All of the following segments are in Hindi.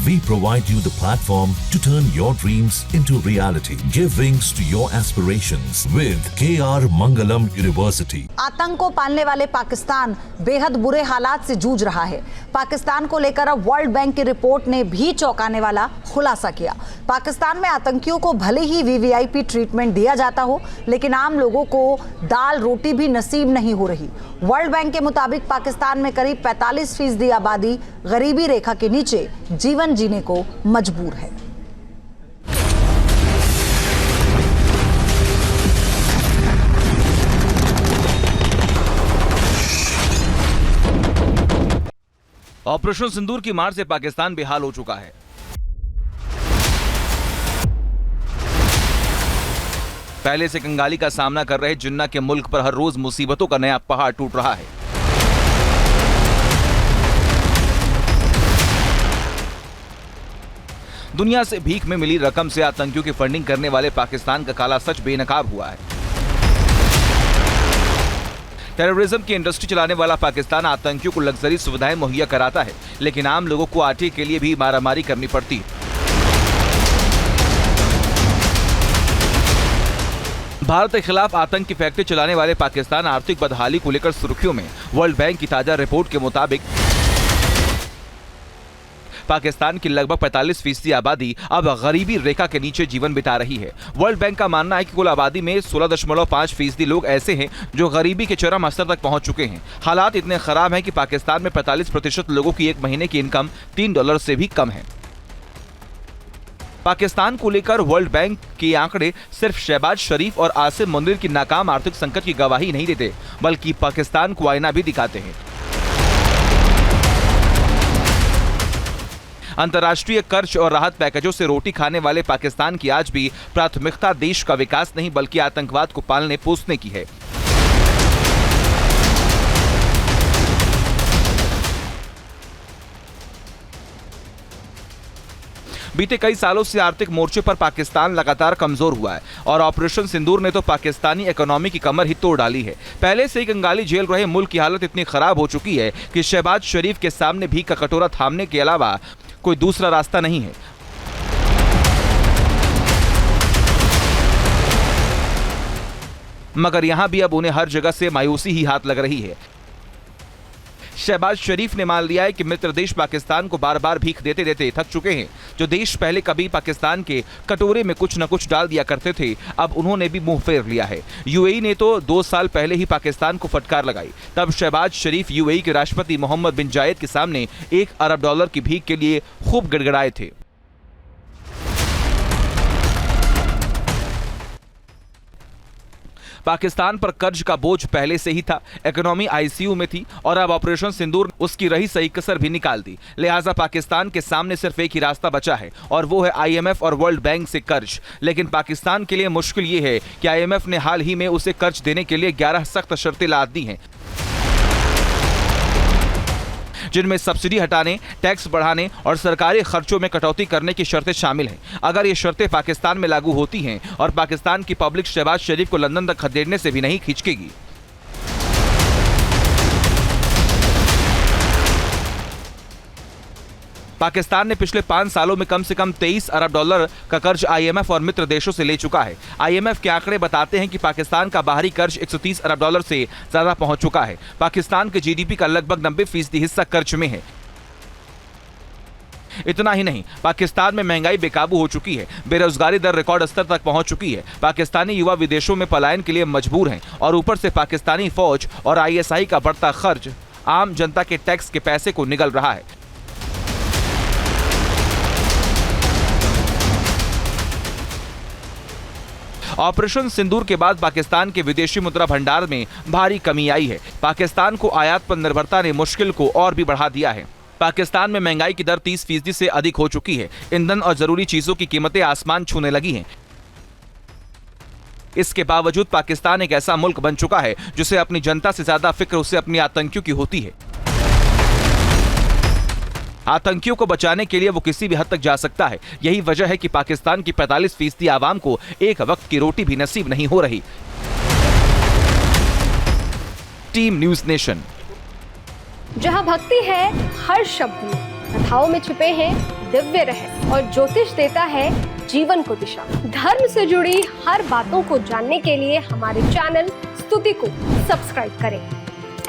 We provide you the platform to turn your dreams into reality. Give wings to your aspirations with KR Mangalam University. आतंक को पालने वाले पाकिस्तान बेहद बुरे हालात से जूझ रहा है। पाकिस्तान को लेकर अब वर्ल्ड बैंक की रिपोर्ट ने भी चौंकाने वाला खुलासा किया। पाकिस्तान में आतंकियों को भले ही वीवीआईपी ट्रीटमेंट दिया जाता हो, लेकिन आम लोगों को दाल रोटी भी नसीब नहीं हो रही। वर्ल्ड बैंक के मुताबिक पाकिस्तान में करीब 45% आबादी गरीबी रेखा के नीचे जीवन जीने को मजबूर है। ऑपरेशन सिंदूर की मार से पाकिस्तान बेहाल हो चुका है। पहले से कंगाली का सामना कर रहे जिन्ना के मुल्क पर हर रोज मुसीबतों का नया पहाड़ टूट रहा है। दुनिया से भीख में मिली रकम से आतंकियों की फंडिंग करने वाले पाकिस्तान का काला सच बेनकाब हुआ है। टेररिज्म की इंडस्ट्री चलाने वाला पाकिस्तान आतंकियों को लग्जरी सुविधाएं मुहैया कराता है, लेकिन आम लोगों को आटे के लिए भी मारामारी करनी पड़ती है। भारत के खिलाफ आतंक की फैक्ट्री चलाने वाले पाकिस्तान आर्थिक बदहाली को लेकर सुर्खियों में। वर्ल्ड बैंक की ताजा रिपोर्ट के मुताबिक पाकिस्तान की लगभग 45% आबादी अब गरीबी रेखा के नीचे जीवन बिता रही है। वर्ल्ड बैंक का मानना है कि कुल आबादी में 16.5% लोग ऐसे हैं जो गरीबी के चरम स्तर तक पहुंच चुके हैं। हालात इतने खराब हैं कि पाकिस्तान में 45% लोगों की एक महीने की इनकम $3 से भी कम है। पाकिस्तान को लेकर वर्ल्ड बैंक के आंकड़े सिर्फ शहबाज शरीफ और आसिम मुनीर की नाकाम आर्थिक संकट की गवाही नहीं देते, बल्कि पाकिस्तान को आईना भी दिखाते हैं। अंतर्राष्ट्रीय कर्ज और राहत पैकेजों से रोटी खाने वाले पाकिस्तान की आज भी प्राथमिकता देश का विकास नहीं, बल्कि आतंकवाद को पालने पोसने की है। बीते कई सालों से आर्थिक मोर्चे पर पाकिस्तान लगातार कमजोर हुआ है और ऑपरेशन सिंदूर ने तो पाकिस्तानी इकोनॉमी की कमर ही तोड़ डाली है। पहले से ही कंगाली झेल रहे मुल्क की हालत इतनी खराब हो चुकी है कि शहबाज शरीफ के सामने भीख का कटोरा थामने के अलावा कोई दूसरा रास्ता नहीं है। मगर यहां भी अब उन्हें हर जगह से मायूसी ही हाथ लग रही है। शहबाज शरीफ ने मान लिया है कि मित्र देश पाकिस्तान को बार बार भीख देते देते थक चुके हैं। जो देश पहले कभी पाकिस्तान के कटोरे में कुछ न कुछ डाल दिया करते थे, अब उन्होंने भी मुंह फेर लिया है। यूएई ने तो 2 साल पहले ही पाकिस्तान को फटकार लगाई। तब शहबाज शरीफ यूएई के राष्ट्रपति मोहम्मद बिन जायद के सामने $1 अरब की भीख के लिए खूब गिड़गिड़ाए थे। पाकिस्तान पर कर्ज का बोझ पहले से ही था, इकोनॉमी आईसीयू में थी और अब ऑपरेशन सिंदूर उसकी रही सही कसर भी निकाल दी। लिहाजा पाकिस्तान के सामने सिर्फ एक ही रास्ता बचा है और वो है आईएमएफ और वर्ल्ड बैंक से कर्ज। लेकिन पाकिस्तान के लिए मुश्किल ये है कि आईएमएफ ने हाल ही में उसे कर्ज देने के लिए 11 सख्त शर्तें लाद दी हैं, जिनमें सब्सिडी हटाने, टैक्स बढ़ाने और सरकारी खर्चों में कटौती करने की शर्तें शामिल हैं। अगर ये शर्तें पाकिस्तान में लागू होती हैं और पाकिस्तान की पब्लिक शहबाज शरीफ को लंदन तक खदेड़ने से भी नहीं खिंचकेगी। पाकिस्तान ने पिछले 5 सालों में कम से कम $23 अरब का कर्ज आईएमएफ और मित्र देशों से ले चुका है। आईएमएफ के आंकड़े बताते हैं कि पाकिस्तान का बाहरी कर्ज $130 अरब से ज्यादा पहुंच चुका है। पाकिस्तान के जीडीपी का लगभग 90% हिस्सा कर्ज में है। इतना ही नहीं, पाकिस्तान में महंगाई बेकाबू हो चुकी है, बेरोजगारी दर रिकॉर्ड स्तर तक पहुंच चुकी है। पाकिस्तानी युवा विदेशों में पलायन के लिए मजबूर हैं और ऊपर से पाकिस्तानी फौज और आईएसआई का बढ़ता खर्च आम जनता के टैक्स के पैसे को निगल रहा है। ऑपरेशन सिंदूर के बाद पाकिस्तान के विदेशी मुद्रा भंडार में भारी कमी आई है। पाकिस्तान को आयात पर निर्भरता ने मुश्किल को और भी बढ़ा दिया है। पाकिस्तान में महंगाई की दर 30% से अधिक हो चुकी है। ईंधन और जरूरी चीजों की कीमतें आसमान छूने लगी हैं। इसके बावजूद पाकिस्तान एक ऐसा मुल्क बन चुका है जिसे अपनी जनता से ज्यादा फिक्र उसे अपनी आतंकियों की होती है। आतंकियों को बचाने के लिए वो किसी भी हद तक जा सकता है। यही वजह है कि पाकिस्तान की 45% आवाम को एक वक्त की रोटी भी नसीब नहीं हो रही। Team news nation. जहां भक्ति है हर शब्द में, कथाओं में छुपे हैं दिव्य रहस्य और ज्योतिष देता है जीवन को दिशा। धर्म से जुड़ी हर बातों को जानने के लिए हमारे चैनल स्तुति को सब्सक्राइब करें।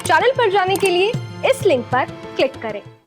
चैनल पर जाने के लिए इस लिंक पर क्लिक करें।